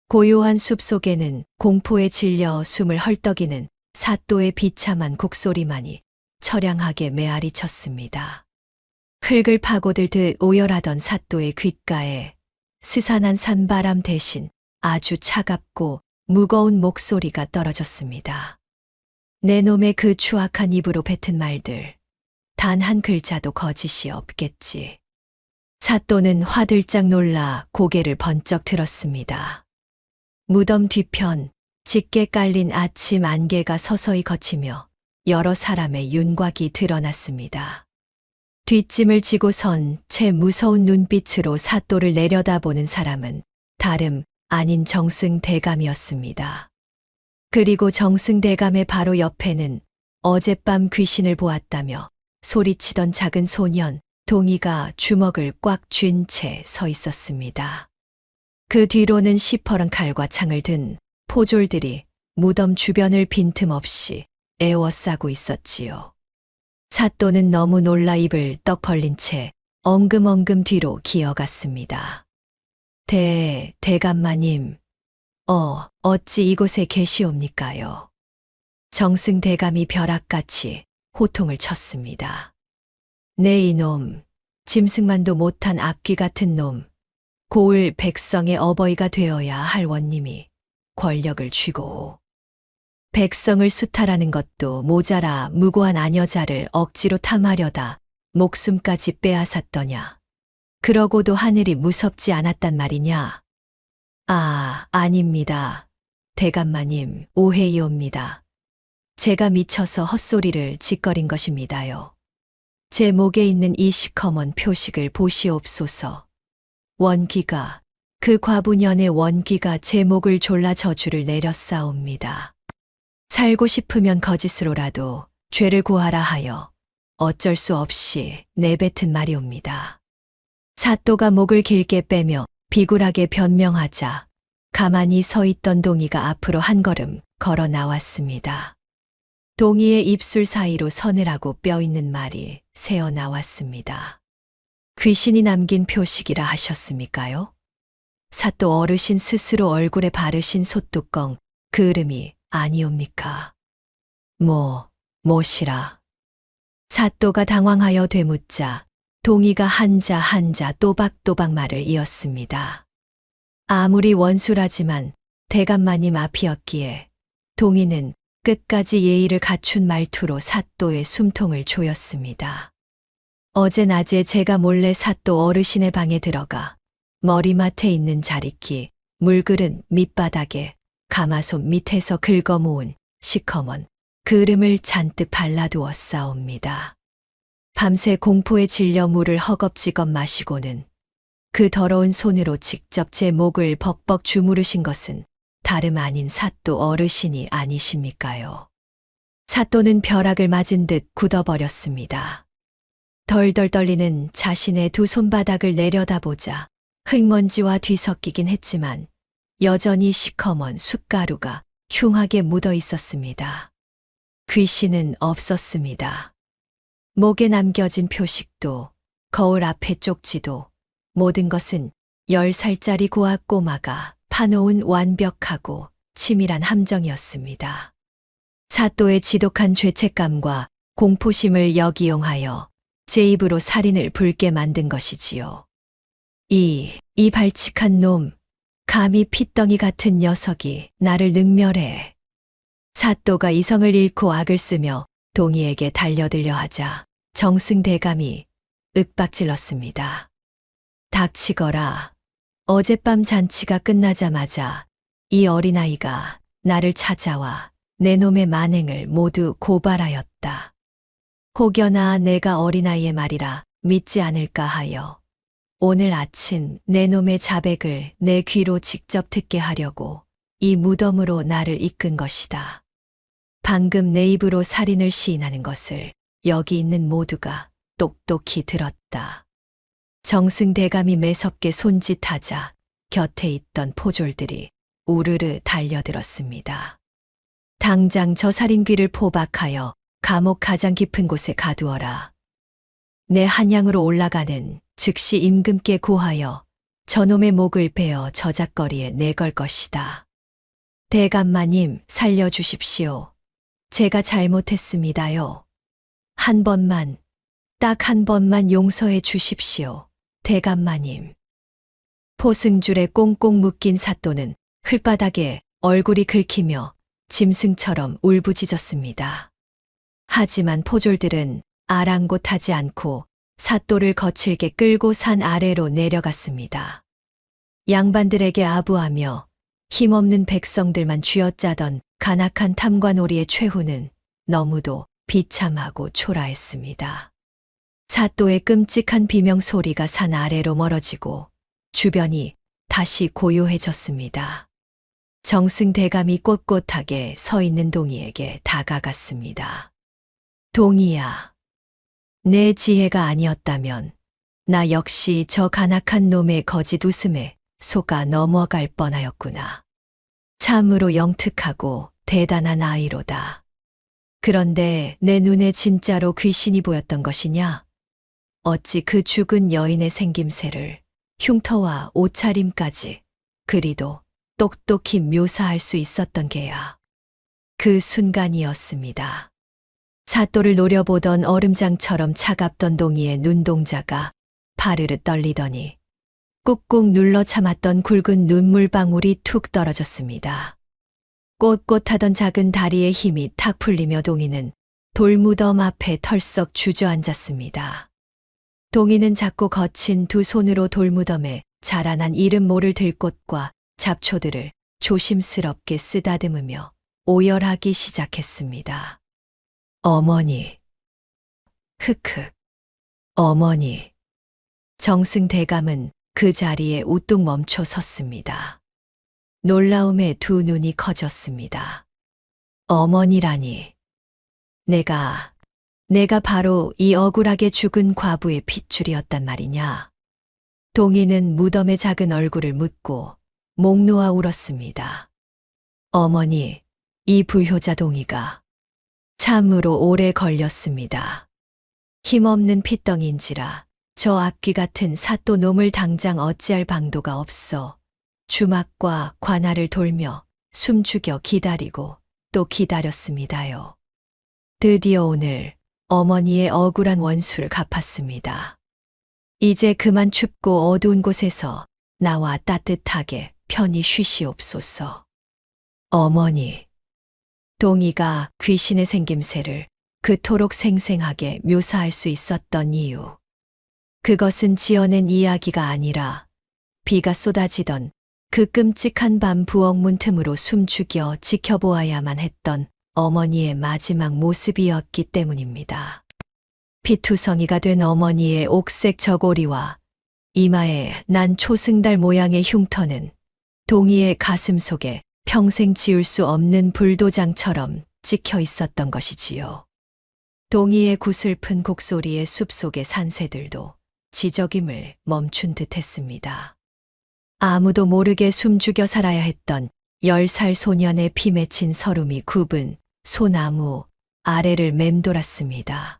고요한 숲 속에는 공포에 질려 숨을 헐떡이는 사또의 비참한 곡소리만이 처량하게 메아리 쳤습니다. 흙을 파고들듯 오열하던 사또의 귓가에 스산한 산바람 대신 아주 차갑고 무거운 목소리가 떨어졌습니다. 내 놈의 그 추악한 입으로 뱉은 말들, 단 한 글자도 거짓이 없겠지. 사또는 화들짝 놀라 고개를 번쩍 들었습니다. 무덤 뒤편 짙게 깔린 아침 안개가 서서히 걷히며 여러 사람의 윤곽이 드러났습니다. 뒷짐을 지고 선 채 무서운 눈빛으로 사또를 내려다보는 사람은 다름 아닌 정승대감이었습니다. 그리고 정승대감의 바로 옆에는 어젯밤 귀신을 보았다며 소리치던 작은 소년 동이가 주먹을 꽉 쥔 채 서 있었습니다. 그 뒤로는 시퍼런 칼과 창을 든 포졸들이 무덤 주변을 빈틈없이 에워싸고 있었지요. 사또는 너무 놀라 입을 떡 벌린 채 엉금엉금 뒤로 기어갔습니다. 대감마님, 어찌 이곳에 계시옵니까요? 정승대감이 벼락같이 호통을 쳤습니다. 내 이놈, 짐승만도 못한 악귀 같은 놈, 고을 백성의 어버이가 되어야 할 원님이 권력을 쥐고 백성을 수탈하는 것도 모자라 무고한 아녀자를 억지로 탐하려다 목숨까지 빼앗았더냐. 그러고도 하늘이 무섭지 않았단 말이냐. 아닙니다. 대감마님, 오해이옵니다. 제가 미쳐서 헛소리를 짓거린 것입니다요. 제 목에 있는 이 시커먼 표식을 보시옵소서. 원귀가, 그 과부년의 원귀가 제 목을 졸라 저주를 내렸사옵니다. 살고 싶으면 거짓으로라도 죄를 고하라 하여 어쩔 수 없이 내뱉은 말이옵니다. 사또가 목을 길게 빼며 비굴하게 변명하자 가만히 서 있던 동이가 앞으로 한 걸음 걸어 나왔습니다. 동이의 입술 사이로 서늘하고 뼈 있는 말이 새어 나왔습니다. 귀신이 남긴 표식이라 하셨습니까요? 사또 어르신 스스로 얼굴에 바르신 솥뚜껑, 그 이름이 아니옵니까? 뭐시라. 사또가 당황하여 되묻자 동이가 한자 또박또박 말을 이었습니다. 아무리 원수라지만 대감마님 앞이었기에 동이는 끝까지 예의를 갖춘 말투로 사또의 숨통을 조였습니다. 어제 낮에 제가 몰래 사또 어르신의 방에 들어가 머리맡에 있는 자리끼, 물그릇 밑바닥에 가마솥 밑에서 긁어모은 시커먼 그름을 잔뜩 발라두었사옵니다. 밤새 공포에 질려 물을 허겁지겁 마시고는 그 더러운 손으로 직접 제 목을 벅벅 주무르신 것은 다름 아닌 사또 어르신이 아니십니까요? 사또는 벼락을 맞은 듯 굳어버렸습니다. 덜덜 떨리는 자신의 두 손바닥을 내려다보자 흙먼지와 뒤섞이긴 했지만 여전히 시커먼 숯가루가 흉하게 묻어 있었습니다. 귀신은 없었습니다. 목에 남겨진 표식도, 거울 앞의 쪽지도, 모든 것은 10살짜리 고아 꼬마가 파놓은 완벽하고 치밀한 함정이었습니다. 사또의 지독한 죄책감과 공포심을 역이용하여 제 입으로 살인을 불게 만든 것이지요. 이 발칙한 놈, 감히 핏덩이 같은 녀석이 나를 능멸해. 사또가 이성을 잃고 악을 쓰며 동이에게 달려들려 하자 정승대감이 윽박질렀습니다. 닥치거라. 어젯밤 잔치가 끝나자마자 이 어린아이가 나를 찾아와 내 놈의 만행을 모두 고발하였다. 혹여나 내가 어린아이의 말이라 믿지 않을까 하여 오늘 아침 내 놈의 자백을 내 귀로 직접 듣게 하려고 이 무덤으로 나를 이끈 것이다. 방금 내 입으로 살인을 시인하는 것을 여기 있는 모두가 똑똑히 들었다. 정승대감이 매섭게 손짓하자 곁에 있던 포졸들이 우르르 달려들었습니다. 당장 저 살인귀를 포박하여 감옥 가장 깊은 곳에 가두어라. 내 한양으로 올라가는 즉시 임금께 고하여 저놈의 목을 베어 저작거리에 내걸 것이다. 대감마님 살려주십시오. 제가 잘못했습니다요. 한 번만, 딱 한 번만 용서해 주십시오. 대감마님. 포승줄에 꽁꽁 묶인 사또는 흙바닥에 얼굴이 긁히며 짐승처럼 울부짖었습니다. 하지만 포졸들은 아랑곳하지 않고 사또를 거칠게 끌고 산 아래로 내려갔습니다. 양반들에게 아부하며 힘없는 백성들만 쥐어짜던 간악한 탐관오리의 최후는 너무도 비참하고 초라했습니다. 사또의 끔찍한 비명 소리가 산 아래로 멀어지고 주변이 다시 고요해졌습니다. 정승대감이 꼿꼿하게 서 있는 동희에게 다가갔습니다. 동희야, 내 지혜가 아니었다면 나 역시 저 간악한 놈의 거짓 웃음에 속아 넘어갈 뻔하였구나. 참으로 영특하고 대단한 아이로다. 그런데 내 눈에 진짜로 귀신이 보였던 것이냐? 어찌 그 죽은 여인의 생김새를 흉터와 옷차림까지 그리도 똑똑히 묘사할 수 있었던 게야. 그 순간이었습니다. 사또를 노려보던 얼음장처럼 차갑던 동희의 눈동자가 파르르 떨리더니 꾹꾹 눌러 참았던 굵은 눈물방울이 툭 떨어졌습니다. 꼿꼿하던 작은 다리의 힘이 탁 풀리며 동희는 돌무덤 앞에 털썩 주저앉았습니다. 동희는 작고 거친 두 손으로 돌무덤에 자라난 이름 모를 들꽃과 잡초들을 조심스럽게 쓰다듬으며 오열하기 시작했습니다. 어머니. 흑흑. 어머니. 정승대감은 그 자리에 우뚝 멈춰 섰습니다. 놀라움에 두 눈이 커졌습니다. 어머니라니. 내가 바로 이 억울하게 죽은 과부의 핏줄이었단 말이냐. 동희는 무덤의 작은 얼굴을 묻고 목 놓아 울었습니다. 어머니, 이 불효자 동희가 참으로 오래 걸렸습니다. 힘없는 핏덩인지라 저 악귀 같은 사또 놈을 당장 어찌할 방도가 없어 주막과 관할을 돌며 숨죽여 기다리고 또 기다렸습니다요. 드디어 오늘 어머니의 억울한 원수를 갚았습니다. 이제 그만 춥고 어두운 곳에서 나와 따뜻하게 편히 쉬시옵소서. 어머니. 동희가 귀신의 생김새를 그토록 생생하게 묘사할 수 있었던 이유. 그것은 지어낸 이야기가 아니라 비가 쏟아지던 그 끔찍한 밤 부엌 문틈으로 숨죽여 지켜보아야만 했던 어머니의 마지막 모습이었기 때문입니다. 피투성이가 된 어머니의 옥색 저고리와 이마에 난 초승달 모양의 흉터는 동희의 가슴 속에 평생 지울 수 없는 불도장처럼 찍혀 있었던 것이지요. 동희의 구슬픈 곡소리의 숲속의 산새들도 지저김을 멈춘 듯 했습니다. 아무도 모르게 숨죽여 살아야 했던 10살 소년의 피 맺힌 서름이 굽은 소나무 아래를 맴돌았습니다.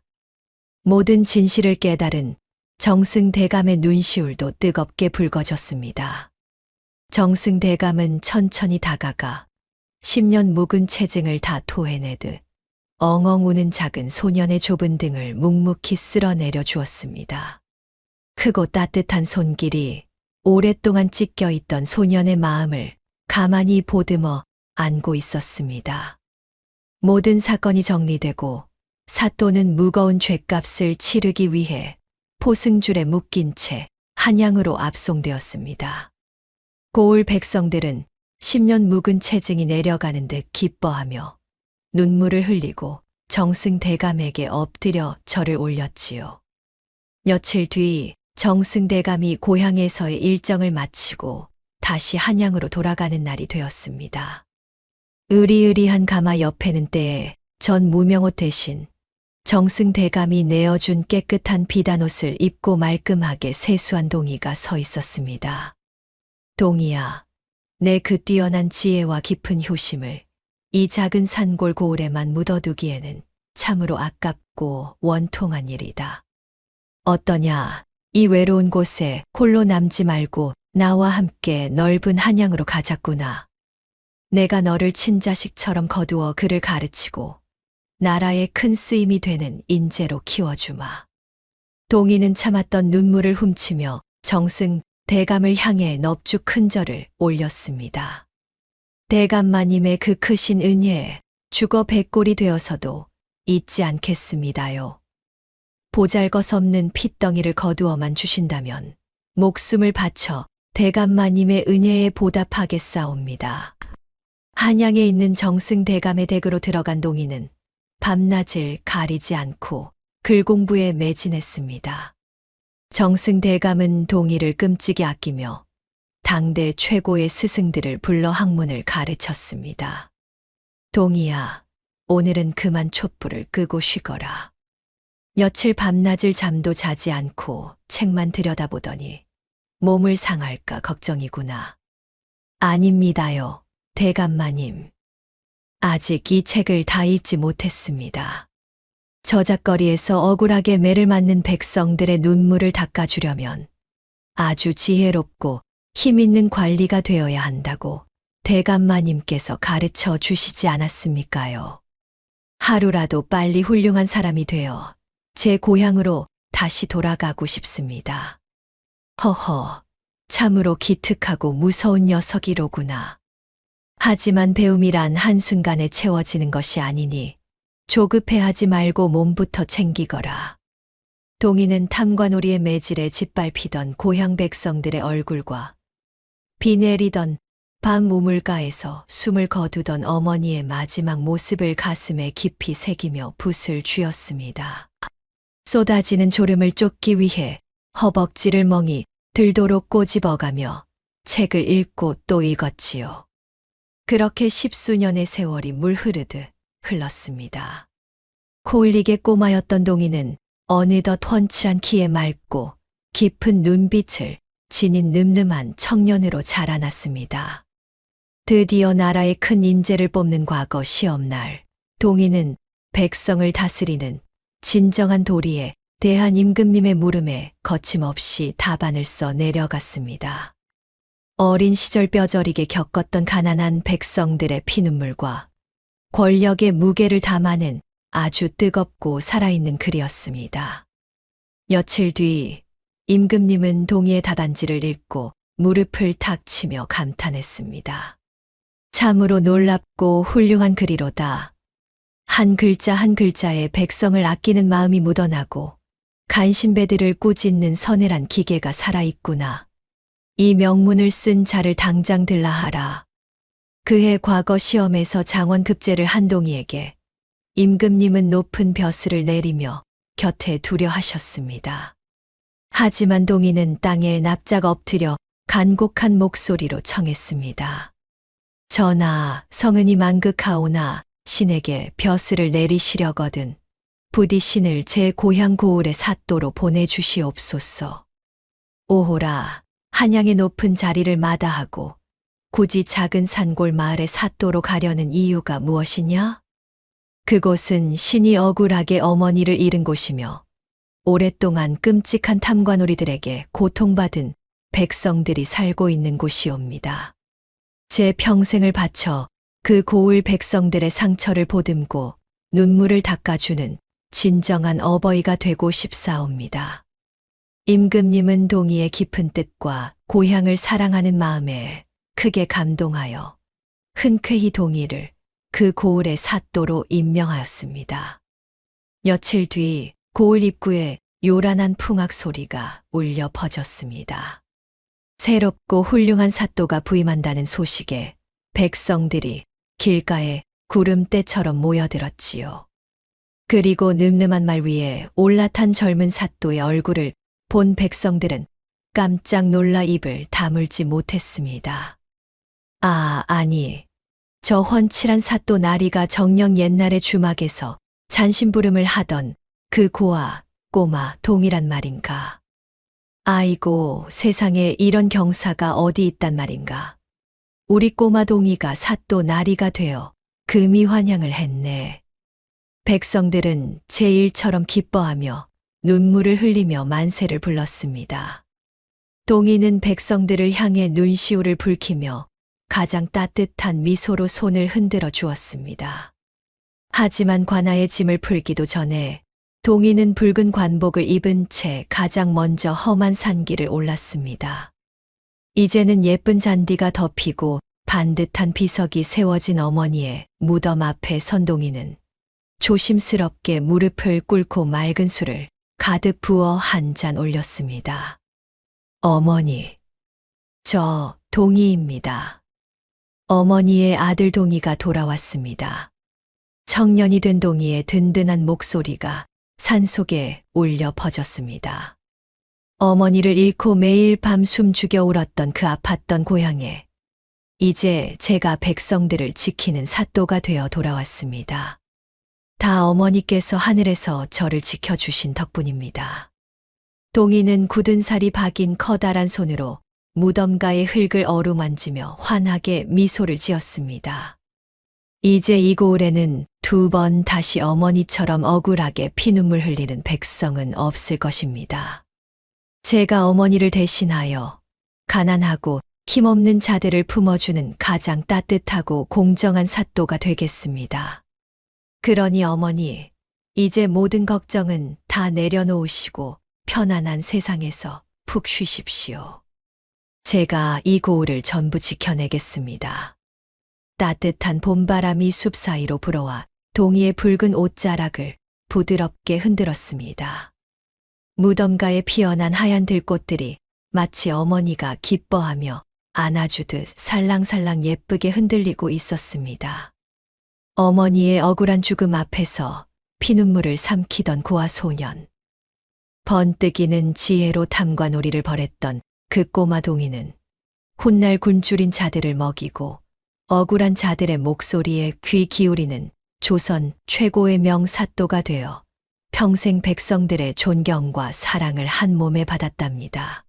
모든 진실을 깨달은 정승대감의 눈시울도 뜨겁게 붉어졌습니다. 정승대감은 천천히 다가가 10년 묵은 체증을 다 토해내듯 엉엉 우는 작은 소년의 좁은 등을 묵묵히 쓸어내려 주었습니다. 크고 따뜻한 손길이 오랫동안 찢겨 있던 소년의 마음을 가만히 보듬어 안고 있었습니다. 모든 사건이 정리되고 사또는 무거운 죗값을 치르기 위해 포승줄에 묶인 채 한양으로 압송되었습니다. 고을 백성들은 10년 묵은 체증이 내려가는 듯 기뻐하며 눈물을 흘리고 정승대감에게 엎드려 절을 올렸지요. 며칠 뒤 정승대감이 고향에서의 일정을 마치고 다시 한양으로 돌아가는 날이 되었습니다. 으리으리한 가마 옆에는 때에 전 무명옷 대신 정승대감이 내어준 깨끗한 비단옷을 입고 말끔하게 세수한 동이가 서 있었습니다. 동이야, 내 그 뛰어난 지혜와 깊은 효심을 이 작은 산골 고을에만 묻어두기에는 참으로 아깝고 원통한 일이다. 어떠냐, 이 외로운 곳에 홀로 남지 말고 나와 함께 넓은 한양으로 가자꾸나. 내가 너를 친자식처럼 거두어 그를 가르치고 나라에 큰 쓰임이 되는 인재로 키워주마. 동이는 참았던 눈물을 훔치며 정승 대감을 향해 넙죽 큰 절을 올렸습니다. 대감마님의 그 크신 은혜에 죽어 백골이 되어서도 잊지 않겠습니다요. 보잘것없는 핏덩이를 거두어만 주신다면 목숨을 바쳐 대감마님의 은혜에 보답하겠사옵니다. 한양에 있는 정승대감의 댁으로 들어간 동이는 밤낮을 가리지 않고 글 공부에 매진했습니다. 정승대감은 동이를 끔찍이 아끼며 당대 최고의 스승들을 불러 학문을 가르쳤습니다. 동이야, 오늘은 그만 촛불을 끄고 쉬거라. 며칠 밤낮을 잠도 자지 않고 책만 들여다보더니 몸을 상할까 걱정이구나. 아닙니다요, 대감마님. 아직 이 책을 다 읽지 못했습니다. 저작거리에서 억울하게 매를 맞는 백성들의 눈물을 닦아주려면 아주 지혜롭고 힘있는 관리가 되어야 한다고 대감마님께서 가르쳐 주시지 않았습니까요? 하루라도 빨리 훌륭한 사람이 되어 제 고향으로 다시 돌아가고 싶습니다. 허허, 참으로 기특하고 무서운 녀석이로구나. 하지만 배움이란 한순간에 채워지는 것이 아니니 조급해하지 말고 몸부터 챙기거라. 동이는 탐관오리의 매질에 짓밟히던 고향 백성들의 얼굴과 비 내리던 밤 우물가에서 숨을 거두던 어머니의 마지막 모습을 가슴에 깊이 새기며 붓을 쥐었습니다. 쏟아지는 졸음을 쫓기 위해 허벅지를 멍이 들도록 꼬집어가며 책을 읽고 또 읽었지요. 그렇게 10수년의 세월이 물 흐르듯 흘렀습니다. 코흘리게 꼬마였던 동이는 어느덧 훤칠한 키에 맑고 깊은 눈빛을 지닌 늠름한 청년으로 자라났습니다. 드디어 나라의 큰 인재를 뽑는 과거 시험날, 동이는 백성을 다스리는 진정한 도리에 대한 임금님의 물음에 거침없이 답안을 써 내려갔습니다. 어린 시절 뼈저리게 겪었던 가난한 백성들의 피눈물과 권력의 무게를 담아낸 아주 뜨겁고 살아있는 글이었습니다. 며칠 뒤 임금님은 동이의 답안지를 읽고 무릎을 탁 치며 감탄했습니다. 참으로 놀랍고 훌륭한 글이로다. 한 글자 한 글자에 백성을 아끼는 마음이 묻어나고 간신배들을 꾸짖는 서늘한 기계가 살아있구나. 이 명문을 쓴 자를 당장 들라 하라. 그해 과거 시험에서 장원급제를 한 동이에게 임금님은 높은 벼슬을 내리며 곁에 두려 하셨습니다. 하지만 동이는 땅에 납작 엎드려 간곡한 목소리로 청했습니다. 전하, 성은이 만극하오나 신에게 벼슬을 내리시려거든 부디 신을 제 고향 고을의 사또로 보내주시옵소서. 오호라, 한양의 높은 자리를 마다하고 굳이 작은 산골 마을의 사또로 가려는 이유가 무엇이냐? 그곳은 신이 억울하게 어머니를 잃은 곳이며 오랫동안 끔찍한 탐관오리들에게 고통받은 백성들이 살고 있는 곳이옵니다. 제 평생을 바쳐 그 고을 백성들의 상처를 보듬고 눈물을 닦아주는 진정한 어버이가 되고 싶사옵니다. 임금님은 동이의 깊은 뜻과 고향을 사랑하는 마음에 크게 감동하여 흔쾌히 동이를 그 고을의 사또로 임명하였습니다. 며칠 뒤 고을 입구에 요란한 풍악 소리가 울려 퍼졌습니다. 새롭고 훌륭한 사또가 부임한다는 소식에 백성들이 길가에 구름대처럼 모여들었지요. 그리고 늠름한 말 위에 올라탄 젊은 사또의 얼굴을 본 백성들은 깜짝 놀라 입을 다물지 못했습니다. 아니. 저 훤칠한 사또 나리가 정녕 옛날의 주막에서 잔심부름을 하던 그 고아, 꼬마 동이란 말인가. 아이고, 세상에 이런 경사가 어디 있단 말인가. 우리 꼬마 동이가 사또 나리가 되어 금이환영을 했네. 백성들은 제1처럼 기뻐하며 눈물을 흘리며 만세를 불렀습니다. 동이는 백성들을 향해 눈시울을 붉히며 가장 따뜻한 미소로 손을 흔들어 주었습니다. 하지만 관아의 짐을 풀기도 전에 동이는 붉은 관복을 입은 채 가장 먼저 험한 산길을 올랐습니다. 이제는 예쁜 잔디가 덮이고 반듯한 비석이 세워진 어머니의 무덤 앞에 선 동이는 조심스럽게 무릎을 꿇고 맑은 술을 가득 부어 한 잔 올렸습니다. 어머니, 저 동이입니다. 어머니의 아들 동이가 돌아왔습니다. 청년이 된 동이의 든든한 목소리가 산속에 울려 퍼졌습니다. 어머니를 잃고 매일 밤 숨죽여 울었던 그 아팠던 고향에 이제 제가 백성들을 지키는 사또가 되어 돌아왔습니다. 다 어머니께서 하늘에서 저를 지켜주신 덕분입니다. 동이는 굳은 살이 박인 커다란 손으로 무덤가의 흙을 어루만지며 환하게 미소를 지었습니다. 이제 이 고을에는 2번 다시 어머니처럼 억울하게 피눈물 흘리는 백성은 없을 것입니다. 제가 어머니를 대신하여 가난하고 힘없는 자들을 품어주는 가장 따뜻하고 공정한 사또가 되겠습니다. 그러니 어머니, 이제 모든 걱정은 다 내려놓으시고 편안한 세상에서 푹 쉬십시오. 제가 이 고을을 전부 지켜내겠습니다. 따뜻한 봄바람이 숲 사이로 불어와 동이의 붉은 옷자락을 부드럽게 흔들었습니다. 무덤가에 피어난 하얀 들꽃들이 마치 어머니가 기뻐하며 안아주듯 살랑살랑 예쁘게 흔들리고 있었습니다. 어머니의 억울한 죽음 앞에서 피눈물을 삼키던 고아 소년. 번뜩이는 지혜로 탐과 놀이를 벌였던 그 꼬마 동이는 훗날 굶주린 자들을 먹이고 억울한 자들의 목소리에 귀 기울이는 조선 최고의 명사또가 되어 평생 백성들의 존경과 사랑을 한 몸에 받았답니다.